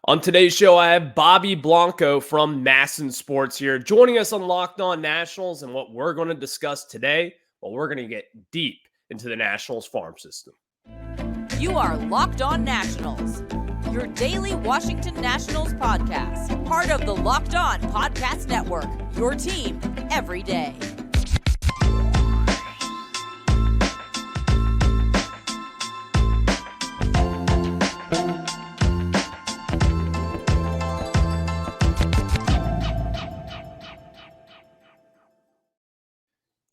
On today's show, I have Bobby Blanco from Masson Sports here, joining us on Locked On Nationals. And what we're going to discuss today, well, we're going to get deep into the Nationals farm system. You are Locked On Nationals, your daily Washington Nationals podcast, part of the Locked On Podcast Network, your team every day.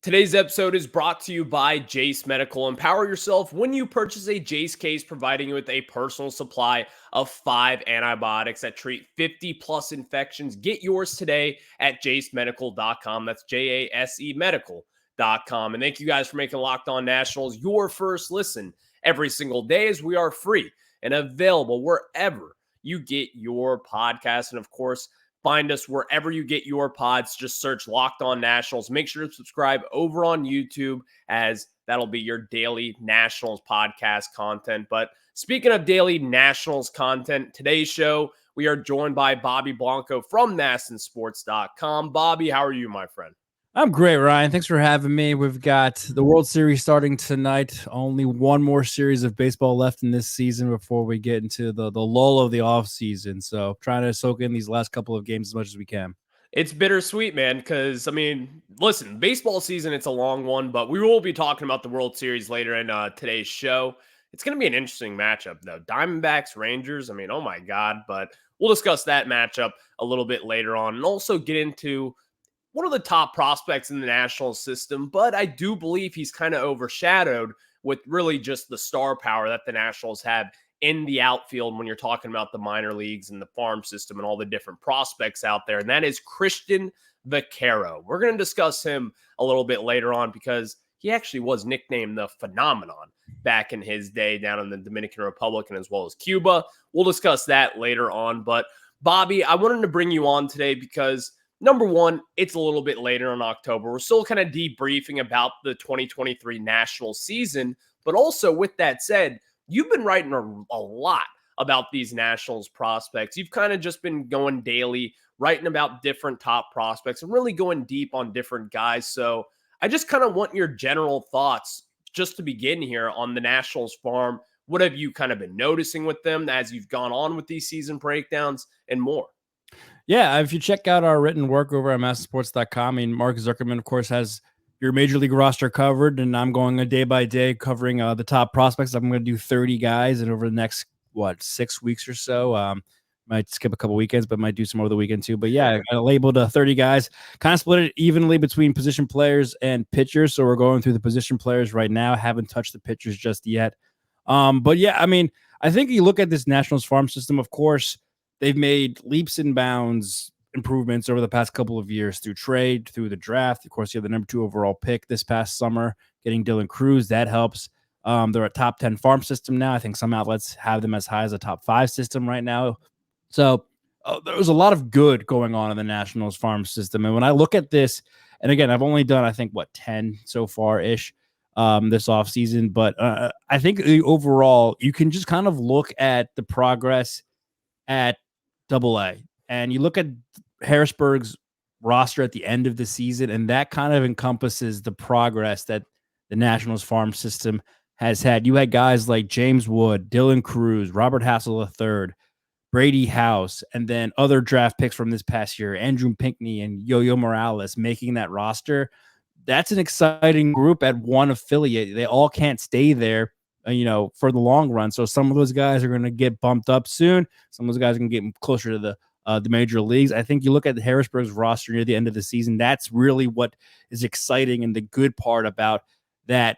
Today's episode is brought to you by Jase Medical. Empower yourself when you purchase a Jase case, providing you with a personal supply of 5 antibiotics that treat 50 plus infections. Get yours today at jasemedical.com. That's Jase medical.com. And thank you guys for making Locked On Nationals your first listen every single day, as we are free and available wherever you get your podcasts. And of course, find us wherever you get your pods. Just search Locked On Nationals. Make sure to subscribe over on YouTube, as that'll be your daily Nationals podcast content. But speaking of daily Nationals content, today's show, we are joined by Bobby Blanco from MassonSports.com. Bobby, how are you, my friend? I'm great, Ryan. Thanks for having me. We've got the World Series starting tonight. Only one more series of baseball left in this season before we get into the lull of the offseason. So trying to soak in these last couple of games as much as we can. It's bittersweet, man, because, listen, baseball season, it's a long one, but we will be talking about the World Series later in today's show. It's going to be an interesting matchup, though. Diamondbacks, Rangers, oh my God. But we'll discuss that matchup a little bit later on, and also get into one of the top prospects in the national system, but I do believe he's kind of overshadowed with really just the star power that the Nationals have in the outfield when you're talking about the minor leagues and the farm system and all the different prospects out there. And that is Cristhian Vaquero. We're going to discuss him a little bit later on, because he actually was nicknamed the Phenomenon back in his day down in the Dominican Republic and as well as Cuba. We'll discuss that later on. But Bobby, I wanted to bring you on today because, number one, it's a little bit later in October. We're still kind of debriefing about the 2023 national season. But also, with that said, you've been writing a lot about these Nationals prospects. You've kind of just been going daily, writing about different top prospects and really going deep on different guys. So I just kind of want your general thoughts just to begin here on the Nationals farm. What have you kind of been noticing with them as you've gone on with these season breakdowns and more? Yeah, if you check out our written work over at MassonSports.com, Mark Zuckerman, of course, has your major league roster covered, and I'm going a day by day covering the top prospects. I'm going to do 30 guys, and over the next, 6 weeks or so, might skip a couple weekends, but might do some over the weekend too. But yeah, I labeled 30 guys, kind of split it evenly between position players and pitchers. So we're going through the position players right now. Haven't touched the pitchers just yet. But yeah, I think you look at this Nationals farm system, of course, they've made leaps and bounds improvements over the past couple of years through trade, through the draft. Of course, you have the number 2 overall pick this past summer, getting Dylan Cruz. That helps. They're a top 10 farm system now. I think some outlets have them as high as a top 5 system right now. So there was a lot of good going on in the Nationals farm system. And when I look at this, and again, I've only done, 10 so far-ish this offseason. But I think overall, you can just kind of look at the progress at Double-A, and you look at Harrisburg's roster at the end of the season, and that kind of encompasses the progress that the Nationals farm system has had. You had guys like James Wood, Dylan Cruz, Robert Hassel III, Brady House, and then other draft picks from this past year, Andrew Pinckney and Yo-Yo Morales, making that roster. That's an exciting group at one affiliate. They all can't stay there for the long run. So some of those guys are going to get bumped up soon. Some of those guys are going to get closer to the major leagues. I think you look at the Harrisburg's roster near the end of the season. That's really what is exciting and the good part about that,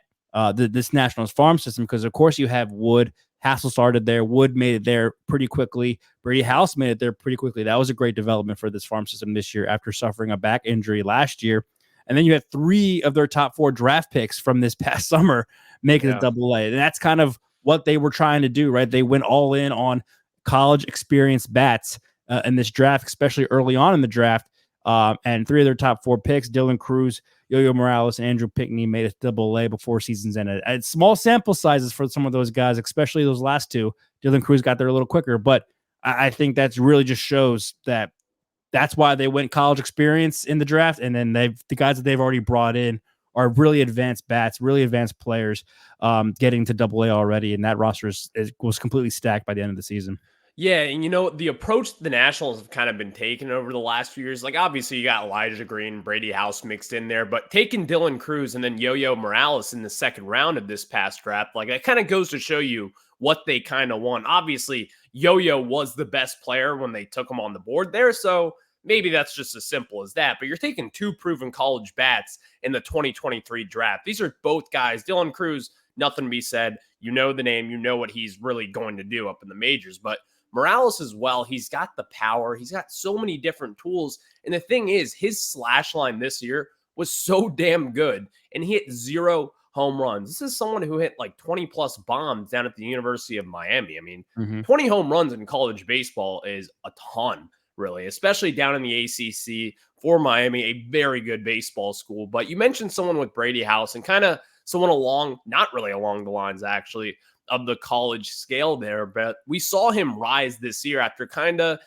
this Nationals farm system. Because of course you have Wood. Hassel started there. Wood made it there pretty quickly. Brady House made it there pretty quickly. That was a great development for this farm system this year after suffering a back injury last year. And then you had 3 of their top 4 draft picks from this past summer making it Double-A. And that's kind of what they were trying to do, right? They went all in on college experienced bats in this draft, especially early on in the draft. And 3 of their top 4 picks, Dylan Cruz, Yo-Yo Morales, and Andrew Pinckney, made it Double-A before seasons ended. And small sample sizes for some of those guys, especially those last 2. Dylan Cruz got there a little quicker, but I think that's really just shows that that's why they went college experience in the draft. And then the guys that they've already brought in are really advanced bats, really advanced players, getting to AA already. And that roster was completely stacked by the end of the season. Yeah, and the approach the Nationals have kind of been taking over the last few years, like obviously you got Elijah Green, Brady House mixed in there, but taking Dylan Cruz and then Yo-Yo Morales in the second round of this past draft, like that kind of goes to show you what they kind of want. Obviously, Yo-Yo was the best player when they took him on the board there, so maybe that's just as simple as that. But you're taking two proven college bats in the 2023 draft. These are both guys. Dylan Cruz, nothing to be said. You know the name. You know what he's really going to do up in the majors. But Morales as well, he's got the power. He's got so many different tools. And the thing is, his slash line this year was so damn good. And he hit 0 home runs. This is someone who hit like 20 plus bombs down at the University of Miami. I mean, 20 home runs in college baseball is a ton, really, especially down in the ACC for Miami, a very good baseball school. But you mentioned someone with Brady House and kind of someone not really along the lines, actually, of the college scale there, but we saw him rise this year after kind of,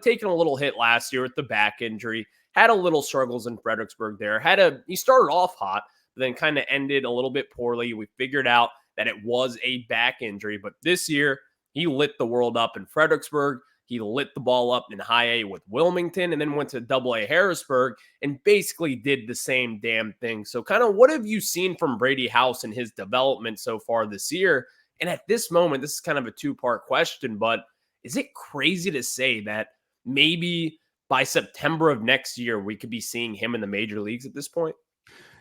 taking a little hit last year with the back injury, had a little struggles in Fredericksburg there, he started off hot, but then kind of ended a little bit poorly. We figured out that it was a back injury, but this year he lit the world up in Fredericksburg. He lit the ball up in high A with Wilmington and then went to double A Harrisburg and basically did the same damn thing. So kind of what have you seen from Brady House in his development so far this year? And at this moment, this is kind of a two-part question, but is it crazy to say that maybe by September of next year, we could be seeing him in the major leagues at this point?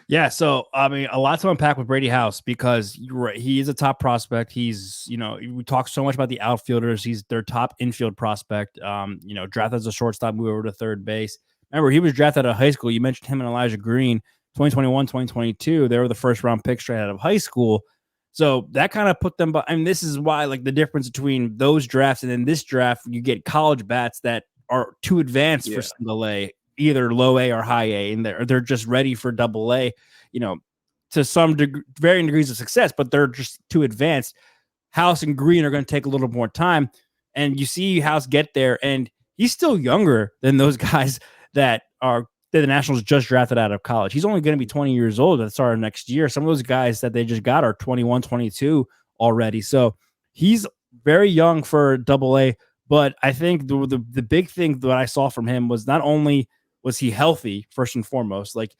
Yeah. So, I mean, a lot to unpack with Brady House because you're right, he is a top prospect. He's, we talk so much about the outfielders. He's their top infield prospect, drafted as a shortstop, move over to third base. Remember, he was drafted out of high school. You mentioned him and Elijah Green, 2021, 2022. They were the first round pick straight out of high school. So that kind of put them, but I mean, this is why, like, the difference between those drafts and then this draft, you get college bats that are too advanced for single A, either low A or high A, and they're just ready for double A, to some varying degrees of success, but they're just too advanced. House and Green are going to take a little more time, and you see House get there, and he's still younger than those guys that the Nationals just drafted out of college. He's only going to be 20 years old at the start of next year. Some of those guys that they just got are 21, 22 already. So he's very young for double A, but I think the big thing that I saw from him was not only was he healthy, first and foremost, like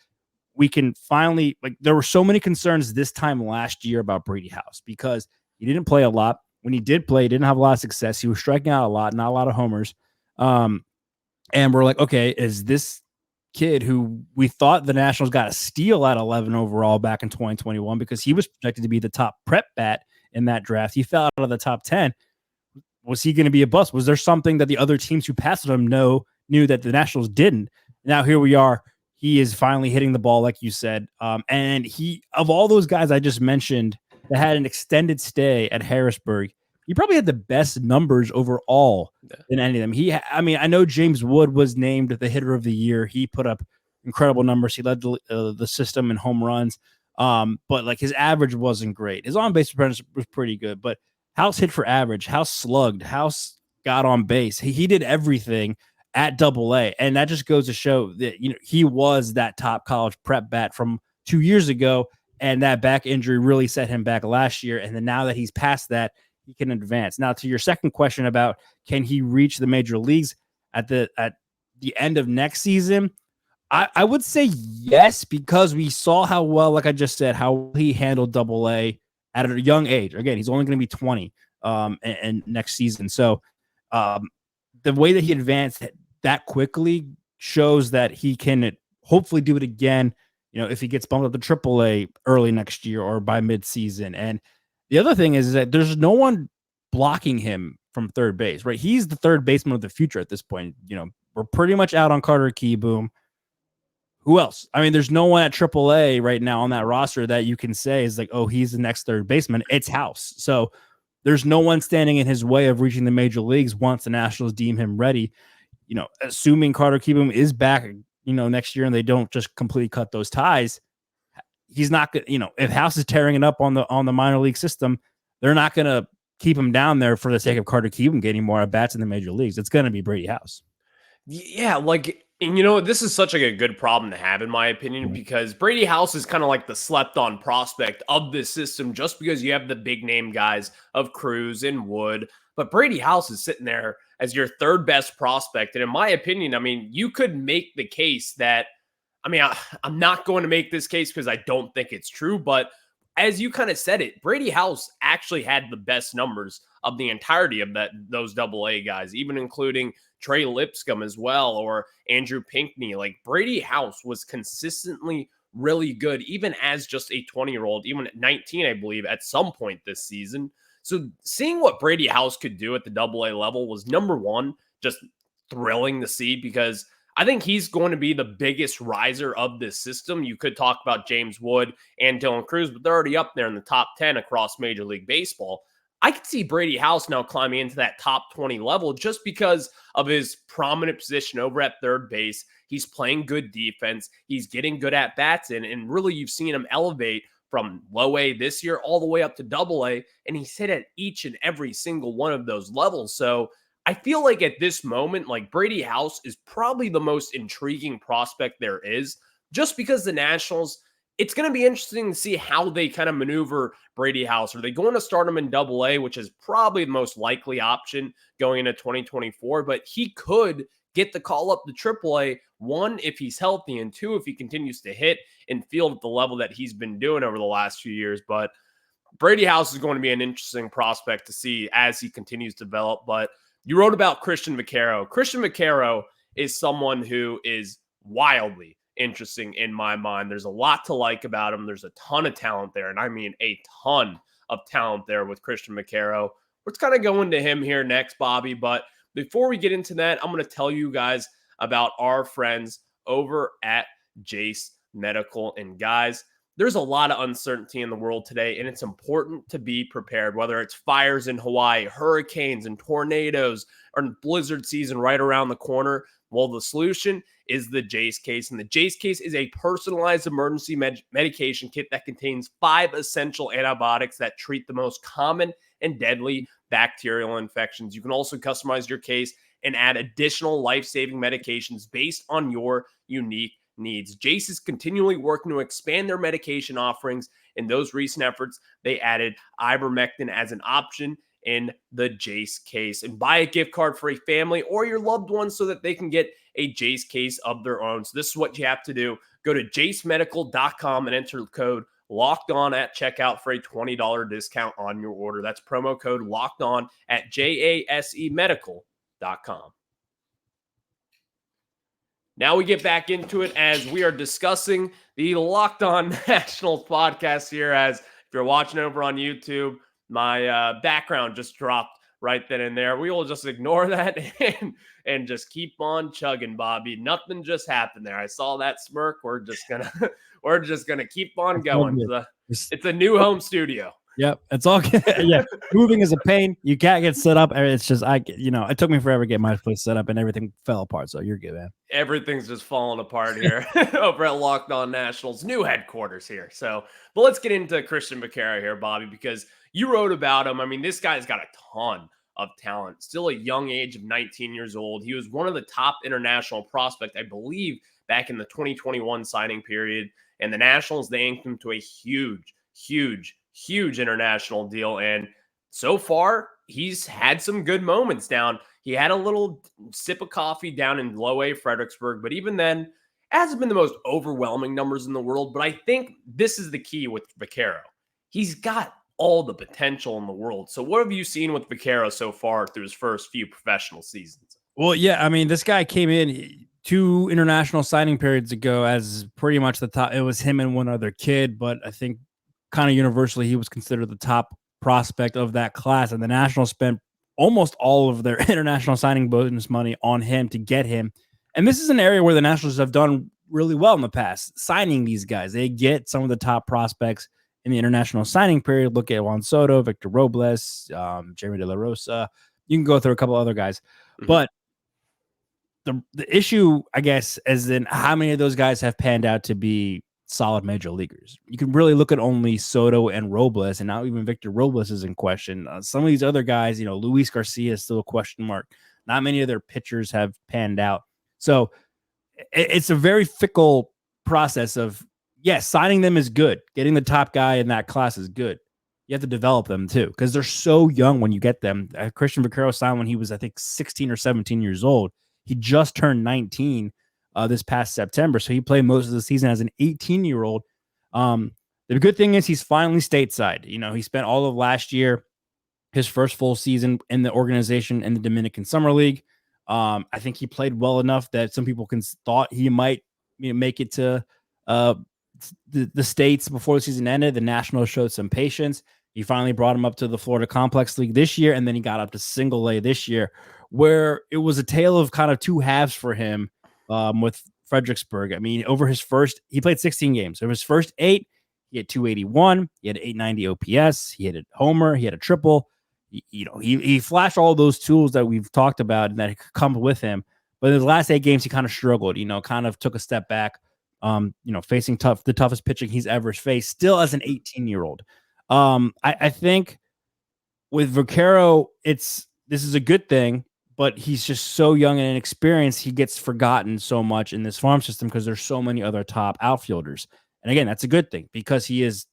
we can finally, like there were so many concerns this time last year about Brady House because he didn't play a lot. When he did play, he didn't have a lot of success. He was striking out a lot, not a lot of homers. And we're like, okay, is this kid who we thought the Nationals got a steal at 11 overall back in 2021 because he was projected to be the top prep bat in that draft. He fell out of the top 10. Was he going to be a bust? Was there something that the other teams who passed him knew that the Nationals didn't? Now here we are. He is finally hitting the ball, like you said. And he, of all those guys I just mentioned that had an extended stay at Harrisburg, he probably had the best numbers overall in any of them. I know James Wood was named the hitter of the year. He put up incredible numbers. He led the system in home runs. But like his average wasn't great. His on-base percentage was pretty good, but House hit for average, House slugged, House got on base. He did everything at double A. And that just goes to show that, he was that top college prep bat from 2 years ago. And that back injury really set him back last year. And then now that he's past that, he can advance. Now, to your second question about can he reach the major leagues at the end of next season, I would say yes, because we saw how well, like I just said, how he handled double A at a young age. Again, he's only going to be 20 and next season. So the way that he advanced that quickly shows that he can hopefully do it again, if he gets bumped up to triple A early next year or by midseason. And the other thing is that there's no one blocking him from third base, right? He's the third baseman of the future at this point. We're pretty much out on Carter Keyboom. Who else? I mean, there's no one at AAA right now on that roster that you can say is like, oh, he's the next third baseman. It's House. So there's no one standing in his way of reaching the major leagues once the Nationals deem him ready. Assuming Carter Keyboom is back, next year and they don't just completely cut those ties, he's not going to, if House is tearing it up on the minor league system, they're not going to keep him down there for the sake of Carter Kieboom getting more at bats in the major leagues, it's going to be Brady House. Yeah, and this is such a good problem to have, in my opinion, because Brady House is kind of like the slept-on prospect of this system, just because you have the big name guys of Cruz and Wood, but Brady House is sitting there as your third best prospect, and in my opinion, I mean, you could make the case that, I'm not going to make this case because I don't think it's true, but as you kind of said it, Brady House actually had the best numbers of the entirety of those AA guys, even including Trey Lipscomb as well, or Andrew Pinckney. Like, Brady House was consistently really good, even as just a 20-year-old, even at 19, I believe, at some point this season. So seeing what Brady House could do at the AA level was, number one, just thrilling to see, because I think he's going to be the biggest riser of this system. You could talk about James Wood and Dylan Cruz, but they're already up there in the top 10 across Major League Baseball. I could see Brady House now climbing into that top 20 level just because of his prominent position over at third base. He's playing good defense. He's getting good at bats in, and really you've seen him elevate from low A this year all the way up to double A, and he's hit at each and every single one of those levels. So I feel like at this moment, like, Brady House is probably the most intriguing prospect there is, just because the Nationals, it's going to be interesting to see how they kind of maneuver Brady House. Are they going to start him in double A, which is probably the most likely option going into 2024, but he could get the call up to triple A, one, if he's healthy, and two, if he continues to hit and field at the level that he's been doing over the last few years. But Brady House is going to be an interesting prospect to see as he continues to develop. But you wrote about Cristhian Vaquero. Cristhian Vaquero is someone who is wildly interesting in my mind. There's a lot to like about him. There's a ton of talent there, and I mean a ton of talent there with Cristhian Vaquero. Let's kind of go into him here next, Bobby. But before we get into that, I'm going to tell you guys about our friends over at Jase Medical. And guys, there's a lot of uncertainty in the world today, and it's important to be prepared, whether it's fires in Hawaii, hurricanes and tornadoes, or blizzard season right around the corner. Well, the solution is the Jase case, and the Jase case is a personalized emergency medication kit that contains 5 essential antibiotics that treat the most common and deadly bacterial infections. You can also customize your case and add additional life-saving medications based on your unique needs. Jase is continually working to expand their medication offerings. In those recent efforts, they added ivermectin as an option in the Jase case. And buy a gift card for a family or your loved ones so that they can get a Jase case of their own. So this is what you have to do. Go to jasemedical.com and enter the code LOCKEDON at checkout for a $20 discount on your order. That's promo code LOCKEDON at jasemedical.com. Now we get back into it as we are discussing the Locked On Nationals podcast here. As if you're watching over on YouTube, my background just dropped right then and there. We will just ignore that and just keep on chugging, Bobby. Nothing just happened there. I saw that smirk. We're just gonna keep on going. It's a new home studio. Yep, it's all good. Yeah, moving is a pain. You can't get set up. It's just it took me forever to get my place set up, and everything fell apart. So you're good, man. Everything's just falling apart here over at Locked On Nationals, new headquarters here. So, but let's get into Cristhian Vaquero here, Bobby, because you wrote about him. I mean, this guy's got a ton of talent. Still a young age of 19 years old. He was one of the top international prospects, I believe, back in the 2021 signing period. And the Nationals, they inked him to a huge international deal. And so far, he's had some good moments down. He had a little sip of coffee down in low A Fredericksburg, but even then, it hasn't been the most overwhelming numbers in the world. But I think this is the key with Vaquero. He's got all the potential in the world. So what have you seen with Vaquero so far through his first few professional seasons? Well, yeah, I mean, this guy came in 2 international signing periods ago as pretty much the top. It was him and one other kid, but I think kind of universally he was considered the top prospect of that class, and the Nationals spent almost all of their international signing bonus money on him to get him. And this is an area where the Nationals have done really well in the past, signing these guys. They get some of the top prospects in the international signing period. Look at Juan Soto, Victor Robles, Jeremy De La Rosa. You can go through a couple other guys. Mm-hmm. But the issue, I guess, is in how many of those guys have panned out to be solid major leaguers. You can really look at only Soto and Robles, and now even Victor Robles is in question. Some of these other guys, Luis Garcia is still a question mark. Not many of their pitchers have panned out. So it's a very fickle process of, yes, signing them is good. Getting the top guy in that class is good. You have to develop them too, because they're so young when you get them. Cristhian Vaquero signed when he was, I think, 16 or 17 years old. He just turned 19 this past September, so he played most of the season as an 18-year-old. The good thing is he's finally stateside. He spent all of last year, his first full season in the organization in the Dominican Summer League. I think he played well enough that some people thought he might make it to the States before the season ended. The Nationals showed some patience. He finally brought him up to the Florida Complex League this year, and then he got up to Single A this year, where it was a tale of kind of two halves for him with Fredericksburg. I mean, he played 16 games. Over his first 8, he had 281. He had 890 OPS. He hit a homer. He had a triple. He flashed all those tools that we've talked about and that come with him. But in his last 8 games, he kind of struggled, kind of took a step back, facing the toughest pitching he's ever faced, still as an 18-year-old. I think with Vaquero, this is a good thing, but he's just so young and inexperienced. He gets forgotten so much in this farm system because there's so many other top outfielders. And again, that's a good thing because he's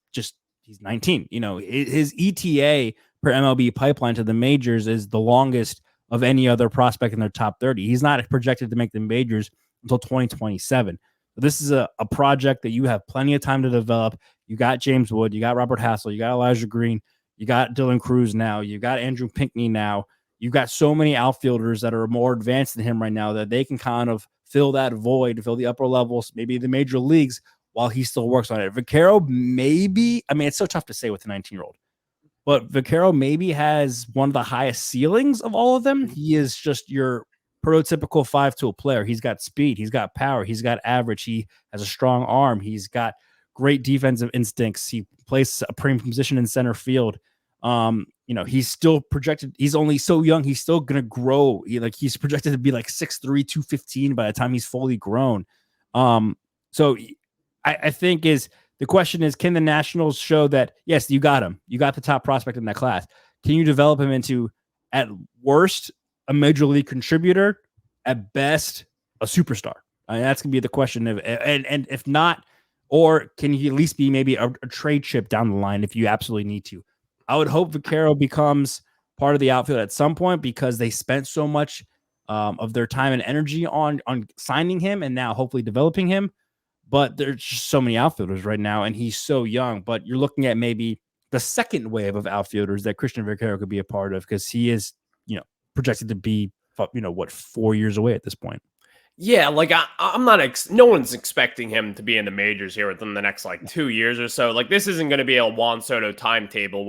19. His ETA per MLB pipeline to the majors is the longest of any other prospect in their top 30. He's not projected to make the majors until 2027. This is a project that you have plenty of time to develop. You got James Wood, you got Robert Hassel, you got Elijah Green, you got Dylan Cruz now, you got Andrew Pinckney now. You've got so many outfielders that are more advanced than him right now that they can kind of fill that void, fill the upper levels, maybe the major leagues, while he still works on it. Vaquero maybe, it's so tough to say with a 19-year-old, but Vaquero maybe has one of the highest ceilings of all of them. He is just your prototypical 5-tool player. He's got speed, he's got power, he's got average, he has a strong arm, he's got great defensive instincts, he plays a premium position in center field. He's still projected, he's only so young, he's still gonna grow. He's projected to be like 6'3", 215 by the time he's fully grown. So I think the question is, can the Nationals show that, yes, you got him, you got the top prospect in that class? Can you develop him into, at worst, a major league contributor, at best a superstar? That's gonna be the question and if not, or can he at least be maybe a trade chip down the line if you absolutely need to? I would hope Vaquero becomes part of the outfield at some point because they spent so much of their time and energy on signing him and now hopefully developing him. But there's just so many outfielders right now, and he's so young. But you're looking at maybe the second wave of outfielders that Cristhian Vaquero could be a part of because he is, projected to be, 4 years away at this point. Yeah, I'm not. No one's expecting him to be in the majors here within the next 2 years or so. This isn't going to be a Juan Soto timetable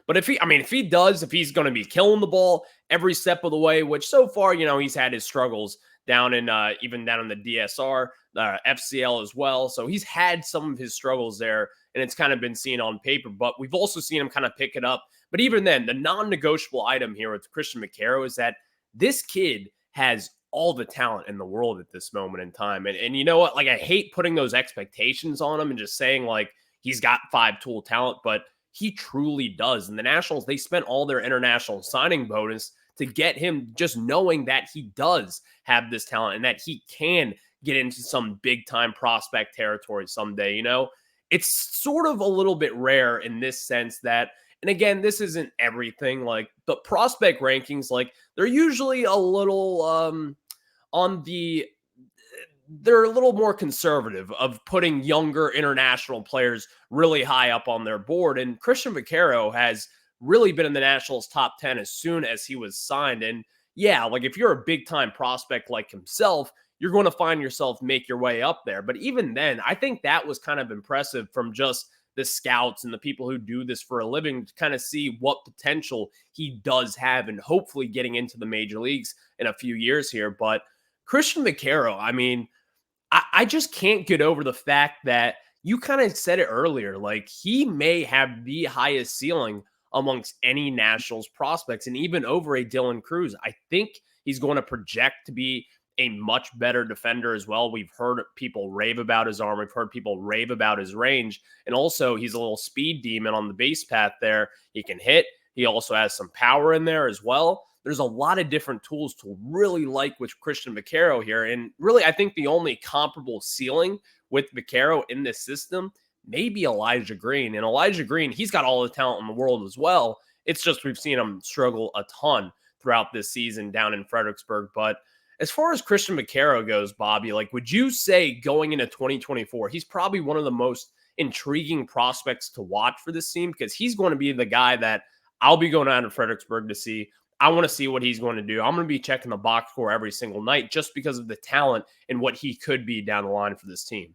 but if he's going to be killing the ball every step of the way, which so far, he's had his struggles down in even down in the DSR, FCL as well. So he's had some of his struggles there, and it's kind of been seen on paper. But we've also seen him kind of pick it up. But even then, the non-negotiable item here with Cristhian Vaquero is that this kid has all the talent in the world at this moment in time. And you know what? I hate putting those expectations on him and just saying he's got 5-tool talent, but he truly does. And the Nationals, they spent all their international signing bonus to get him, just knowing that he does have this talent and that he can get into some big time prospect territory someday. It's sort of a little bit rare in this sense that, and again, this isn't everything, the prospect rankings, they're usually a little they're a little more conservative of putting younger international players really high up on their board. And Cristhian Vaquero has really been in the Nationals top 10 as soon as he was signed. And yeah, if you're a big time prospect like himself, you're going to find yourself make your way up there. But even then, I think that was kind of impressive from just the scouts and the people who do this for a living to kind of see what potential he does have and hopefully getting into the major leagues in a few years here. But Cristhian Vaquero, I just can't get over the fact that you kind of said it earlier, he may have the highest ceiling amongst any Nationals prospects and even over a Dylan Cruz. I think he's going to project to be a much better defender as well. We've heard people rave about his arm. We've heard people rave about his range. And also, he's a little speed demon on the base path there. He can hit. He also has some power in there as well. There's a lot of different tools to really like with Cristhian Vaquero here. And really, I think the only comparable ceiling with Vaquero in this system may be Elijah Green. And Elijah Green, he's got all the talent in the world as well. It's just we've seen him struggle a ton throughout this season down in Fredericksburg. But as far as Cristhian Vaquero goes, Bobby, like, would you say going into 2024, he's probably one of the most intriguing prospects to watch for this team, because he's going to be the guy that I'll be going out to Fredericksburg to see. I want to see what he's going to do. I'm going to be checking the box score every single night just because of the talent and what he could be down the line for this team.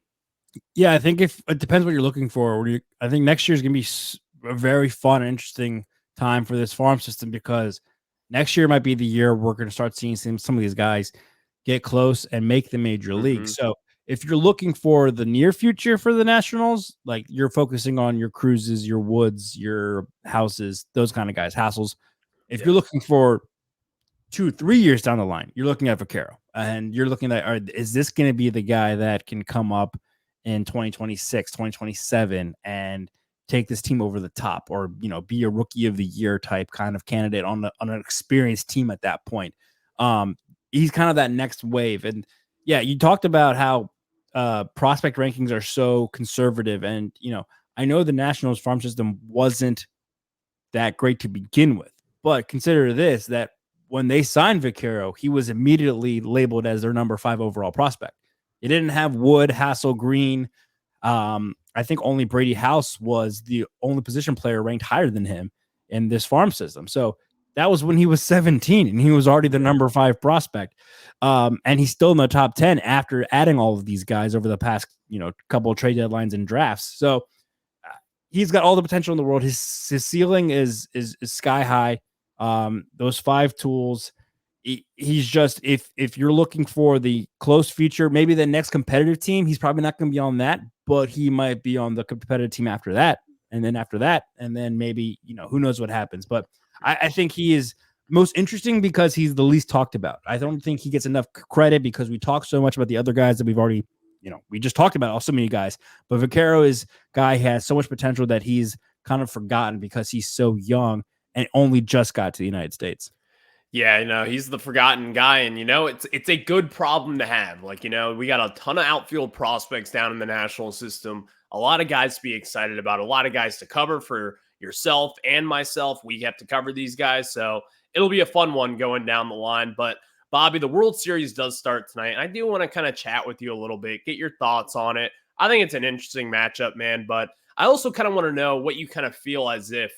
Yeah, I think if it depends what you're looking for. I think next year is going to be a very fun and interesting time for this farm system, because next year might be the year we're going to start seeing some of these guys get close and make the major league. So if you're looking for the near future for the Nationals, like you're focusing on your Cruzes, your Woods, your Houses, those kind of guys, Hassels. If you're looking for 2-3 years down the line, you're looking at Vaquero, and you're looking at, is this going to be the guy that can come up in 2026, 2027 and take this team over the top, or, be a rookie of the year type kind of candidate on an experienced team at that point. He's kind of that next wave. And yeah, you talked about how prospect rankings are so conservative. And, I know the Nationals farm system wasn't that great to begin with, but consider this, that when they signed Vaquero, he was immediately labeled as their number 5 overall prospect. It didn't have Wood, Hassel, Green. I think only Brady House was the only position player ranked higher than him in this farm system. So that was when he was 17, and he was already the number 5 prospect. And he's still in the top 10 after adding all of these guys over the past, couple of trade deadlines and drafts. So he's got all the potential in the world. His ceiling is sky high. Those 5 tools. He's just, if you're looking for the close future, maybe the next competitive team, he's probably not going to be on that, but he might be on the competitive team after that, and then after that, and then maybe, who knows what happens. But I think he is most interesting because he's the least talked about. I don't think he gets enough credit because we talk so much about the other guys that we've already, we just talked about so many guys. But Vaquero is guy has so much potential that he's kind of forgotten because he's so young and only just got to the United States. Yeah, he's the forgotten guy, and it's a good problem to have. Like, we got a ton of outfield prospects down in the national system. A lot of guys to be excited about, a lot of guys to cover for yourself and myself. We have to cover these guys, so it'll be a fun one going down the line. But Bobby, the World Series does start tonight, and I do want to kind of chat with you a little bit, get your thoughts on it. I think it's an interesting matchup, man, but I also kind of want to know what you kind of feel as if,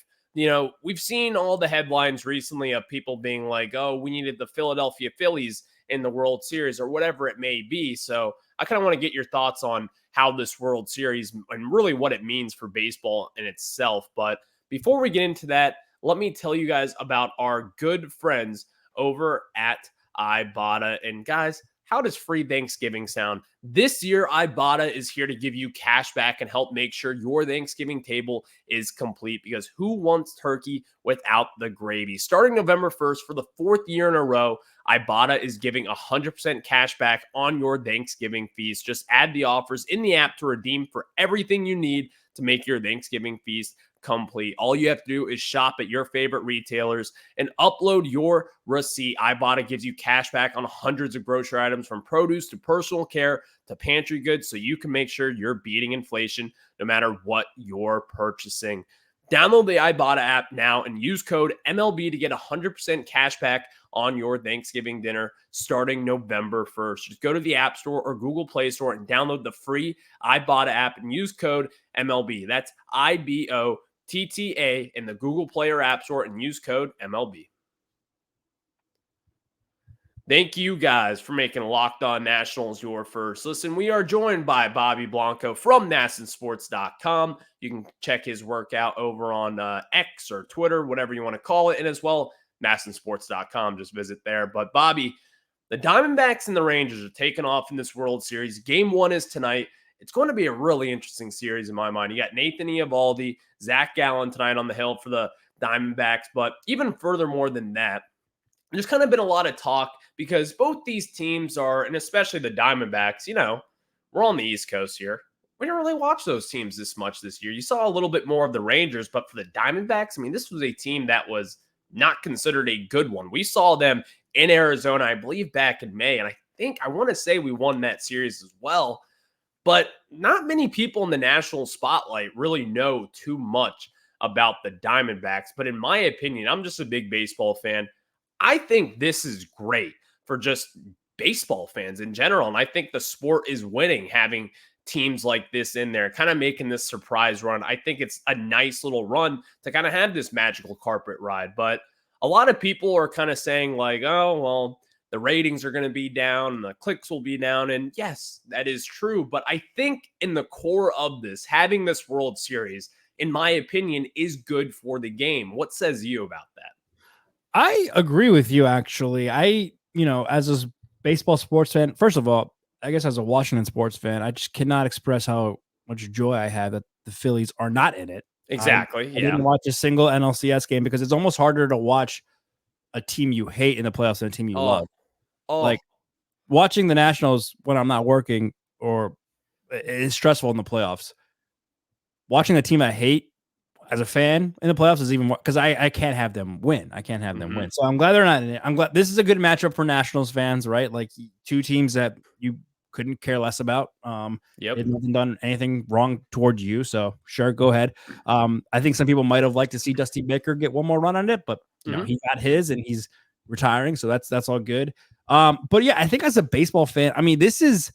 we've seen all the headlines recently of people being like, oh, we needed the Philadelphia Phillies in the World Series or whatever it may be. So I kind of want to get your thoughts on how this World Series and really what it means for baseball in itself. But before we get into that, let me tell you guys about our good friends over at Ibotta. And guys, how does free Thanksgiving sound? This year, Ibotta is here to give you cash back and help make sure your Thanksgiving table is complete, because who wants turkey without the gravy? Starting November 1st for the 4th year in a row, Ibotta is giving 100% cash back on your Thanksgiving feast. Just add the offers in the app to redeem for everything you need to make your Thanksgiving feast complete. All you have to do is shop at your favorite retailers and upload your receipt. Ibotta gives you cash back on hundreds of grocery items, from produce to personal care to pantry goods, so you can make sure you're beating inflation no matter what you're purchasing. Download the Ibotta app now and use code MLB to get 100% cash back on your Thanksgiving dinner starting November 1st. Just go to the App Store or Google Play Store and download the free Ibotta app and use code MLB. That's IBOTTA in the Google Play or App Store and use code MLB. Thank you guys for making Locked On Nationals your first listen. We are joined by Bobby Blanco from NASNsports.com. You can check his work out over on X or Twitter, whatever you want to call it, and as well, NASNsports.com. Just visit there. But Bobby, the Diamondbacks and the Rangers are taking off in this World Series. Game 1 is tonight. It's going to be a really interesting series in my mind. You got Nathan Eovaldi, Zach Gallen tonight on the hill for the Diamondbacks. But even furthermore than that, there's kind of been a lot of talk because both these teams are, and especially the Diamondbacks, we're on the East Coast here. We didn't really watch those teams this much this year. You saw a little bit more of the Rangers, but for the Diamondbacks, I mean, this was a team that was not considered a good one. We saw them in Arizona, I believe, back in May, and I want to say we won that series as well. But not many people in the national spotlight really know too much about the Diamondbacks. But in my opinion, I'm just a big baseball fan. I think this is great for just baseball fans in general. And I think the sport is winning having teams like this in there, kind of making this surprise run. I think it's a nice little run to kind of have this magical carpet ride. But a lot of people are kind of saying, like, oh, well, the ratings are going to be down and the clicks will be down. And yes, that is true. But I think in the core of this, having this World Series, in my opinion, is good for the game. What says you about that? I agree with you, actually. As a baseball sports fan, first of all, I guess as a Washington sports fan, I just cannot express how much joy I have that the Phillies are not in it. Exactly. I didn't watch a single NLCS game because it's almost harder to watch a team you hate in the playoffs than a team you love. Like watching the Nationals when I'm not working or it's stressful in the playoffs. Watching a team I hate as a fan in the playoffs is even more because I can't have them win. I can't have them win. So I'm glad they're not in it. I'm glad this is a good matchup for Nationals fans, right? Like two teams that you couldn't care less about. It hasn't done anything wrong towards you. So sure, go ahead. I think some people might have liked to see Dusty Baker get one more run on it, but he got his and he's retiring. So that's all good. But yeah, I think as a baseball fan, I mean, this is,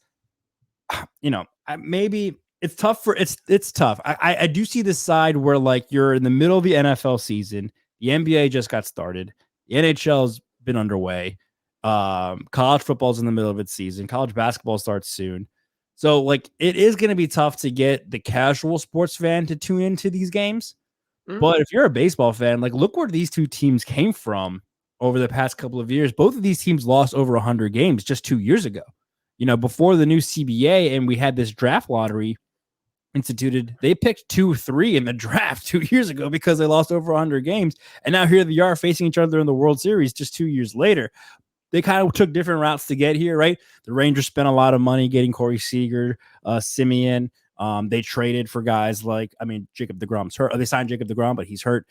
maybe it's tough it's tough. I do see this side where like you're in the middle of the NFL season. The NBA just got started. The NHL's been underway. College football's in the middle of its season. College basketball starts soon. So like it is going to be tough to get the casual sports fan to tune into these games. But if you're a baseball fan, like look where these two teams came from over the past couple of years. Both of these teams lost over 100 games just 2 years ago. Before the new CBA and we had this draft lottery instituted, they picked 2-3 in the draft 2 years ago because they lost over 100 games. And now here they are facing each other in the World Series just 2 years later. They kind of took different routes to get here, right? The Rangers spent a lot of money getting Corey Seager, Simeon. They traded for guys like, Jacob deGrom's hurt. They signed Jacob deGrom, but he's hurt.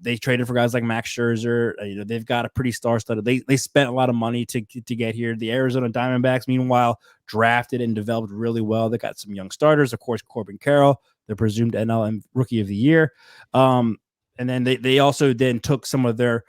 They traded for guys like Max Scherzer. They've got a pretty star-studded. They spent a lot of money to get here. The Arizona Diamondbacks, meanwhile, drafted and developed really well. They got some young starters, of course, Corbin Carroll, the presumed NL Rookie of the Year. And then they also then took some of their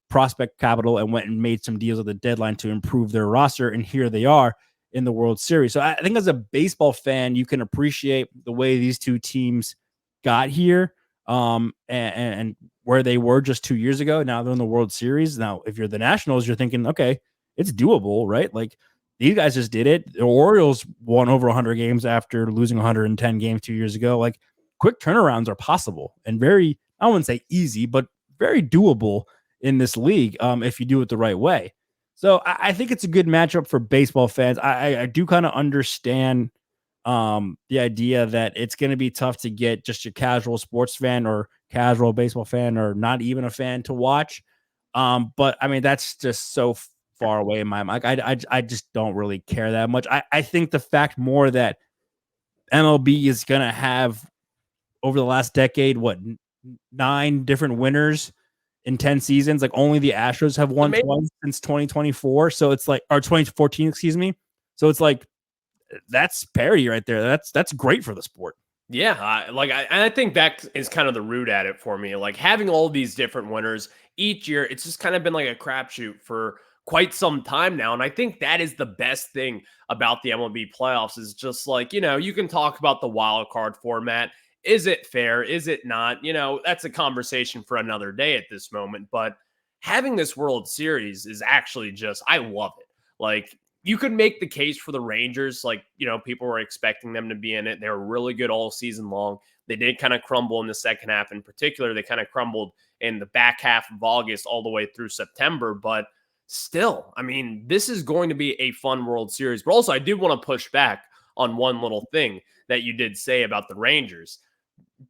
prospect capital and went and made some deals at the deadline to improve their roster. And here they are in the World Series. So I think as a baseball fan, you can appreciate the way these two teams got here. And where they were just 2 years ago. Now they're in the World Series. Now, if you're the Nationals, you're thinking, okay, it's doable, right? Like these guys just did it. The Orioles won over 100 games after losing 110 games 2 years ago. Like quick turnarounds are possible and very, I wouldn't say easy, but very doable in this league if you do it the right way. So I think it's a good matchup for baseball fans. I do kind of understand the idea that it's going to be tough to get just your casual sports fan or casual baseball fan or not even a fan to watch. But that's just so far away in my mind. I just don't really care that much. I think the fact more that MLB is going to have over the last decade, 9 different winners in 10 seasons. Like only the Astros have won twice since 2024. So it's like, or 2014, excuse me. So it's like, that's parity right there. That's great for the sport. Yeah, I think that is kind of the root at it for me. Like having all these different winners each year, it's just kind of been like a crapshoot for quite some time now. And I think that is the best thing about the MLB playoffs is just like, you can talk about the wild card format. Is it fair? Is it not? That's a conversation for another day at this moment. But having this World Series is actually just, I love it. Like, you could make the case for the Rangers. Like, people were expecting them to be in it. They were really good all season long. They did kind of crumble in the second half. In particular, they kind of crumbled in the back half of August all the way through September. But still, this is going to be a fun World Series. But also, I did want to push back on one little thing that you did say about the Rangers.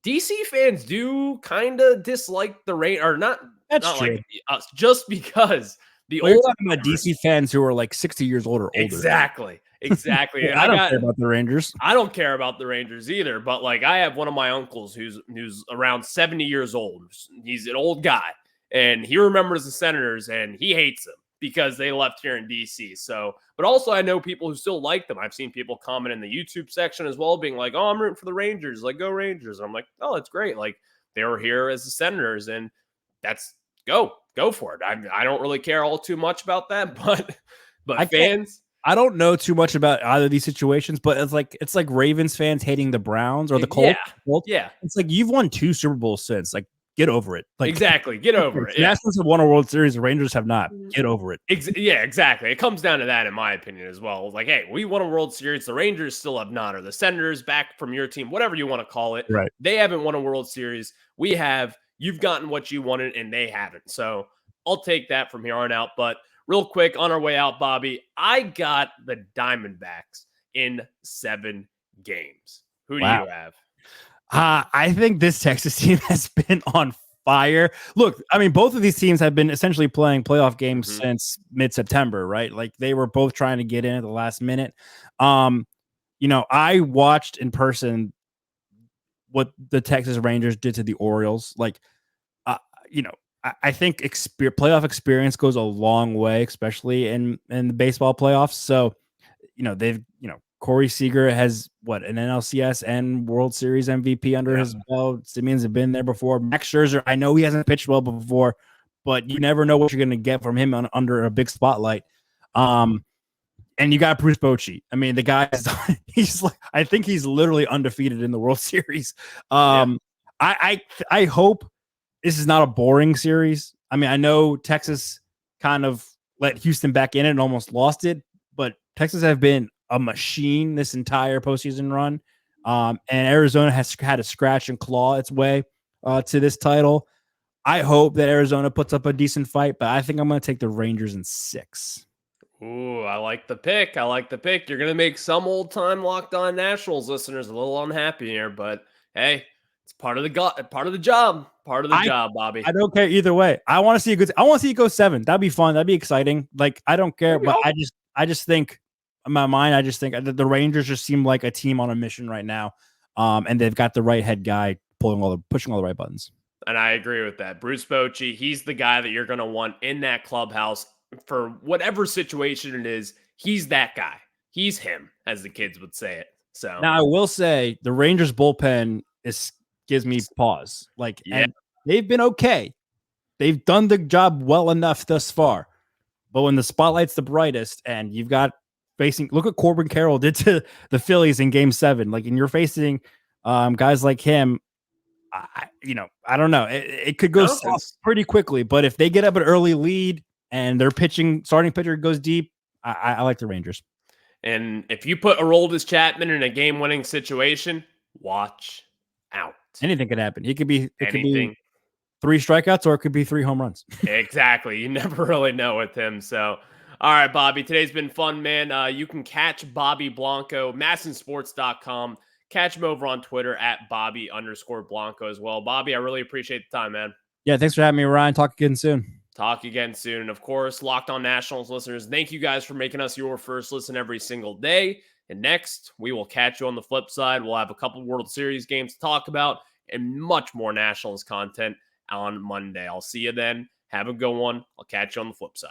DC fans do kind of dislike the rain, or not. That's Not true. like us, just because the Well, you're old talking about DC fans who are like 60 years old or older. exactly. And I don't care about the Rangers. I don't care about the Rangers either, but like I have one of my uncles who's around 70 years old. He's an old guy and he remembers the Senators and he hates them because they left here in DC. So, but also I know people who still like them. I've seen people comment in the YouTube section as well, being like, "Oh, I'm rooting for the Rangers. Like, go Rangers." And I'm like, "Oh, that's great. Like, they were here as the Senators, and that's go for it." I don't really care all too much about that, but fans. I don't know too much about either of these situations, but it's like Ravens fans hating the Browns or the Colts. Yeah. It's like you've won 2 Super Bowls since. Like, get over it. Like, exactly, get over it. Yeah. Nationals have won a World Series, the Rangers have not. Get over it. Yeah, exactly. It comes down to that, in my opinion, as well. Like, hey, we won a World Series. The Rangers still have not, or the Senators back from your team, whatever you want to call it. Right. They haven't won a World Series. We have. You've gotten what you wanted, and they haven't. So I'll take that from here on out. But real quick, on our way out, Bobby, I got the Diamondbacks in 7 games. Who do you have? I think this Texas team has been on fire. Look, I mean, both of these teams have been essentially playing playoff games since mid-September, right? Like they were both trying to get in at the last minute. I watched in person what the Texas Rangers did to the Orioles. Like, I think playoff experience goes a long way, especially in the baseball playoffs. So, Corey Seager has an NLCS and World Series MVP under his belt. Simeons have been there before. Max Scherzer, I know he hasn't pitched well before, but you never know what you're going to get from him under a big spotlight. And you got Bruce Bochy. I mean, the guy I think he's literally undefeated in the World Series. I hope this is not a boring series. I mean, I know Texas kind of let Houston back in and almost lost it, but Texas have been a machine this entire postseason run. And Arizona has had to scratch and claw its way to this title. I hope that Arizona puts up a decent fight, but I think I'm going to take the Rangers in 6. Ooh, I like the pick. You're going to make some old-time Locked On Nationals listeners a little unhappy here, but hey, it's part of the job, Bobby. I don't care either way. I want to see it go 7. That'd be fun. That'd be exciting. Like, I don't care, but I just think in my mind, the Rangers just seem like a team on a mission right now. And they've got the right head guy pushing all the right buttons. And I agree with that. Bruce Bochy, he's the guy that you're going to want in that clubhouse for whatever situation it is. He's that guy. He's him, as the kids would say it. So now I will say the Rangers bullpen gives me pause. And they've been okay. They've done the job well enough thus far. But when the spotlight's the brightest and you've got look what Corbin Carroll did to the Phillies in Game 7. Like, and you're facing guys like him. I don't know. It could go south pretty quickly, but if they get up an early lead and their starting pitcher goes deep, I like the Rangers. And if you put Aroldis Chapman in a game-winning situation, watch out. Anything could happen. It could be 3 strikeouts or it could be 3 home runs. Exactly. You never really know with him. So, all right, Bobby, today's been fun, man. You can catch Bobby Blanco, MASNsports.com. Catch him over on Twitter at Bobby_Blanco as well. Bobby, I really appreciate the time, man. Yeah, thanks for having me, Ryan. Talk again soon. And of course, Locked On Nationals listeners, thank you guys for making us your first listen every single day. And next, we will catch you on the flip side. We'll have a couple World Series games to talk about and much more Nationals content on Monday. I'll see you then. Have a good one. I'll catch you on the flip side.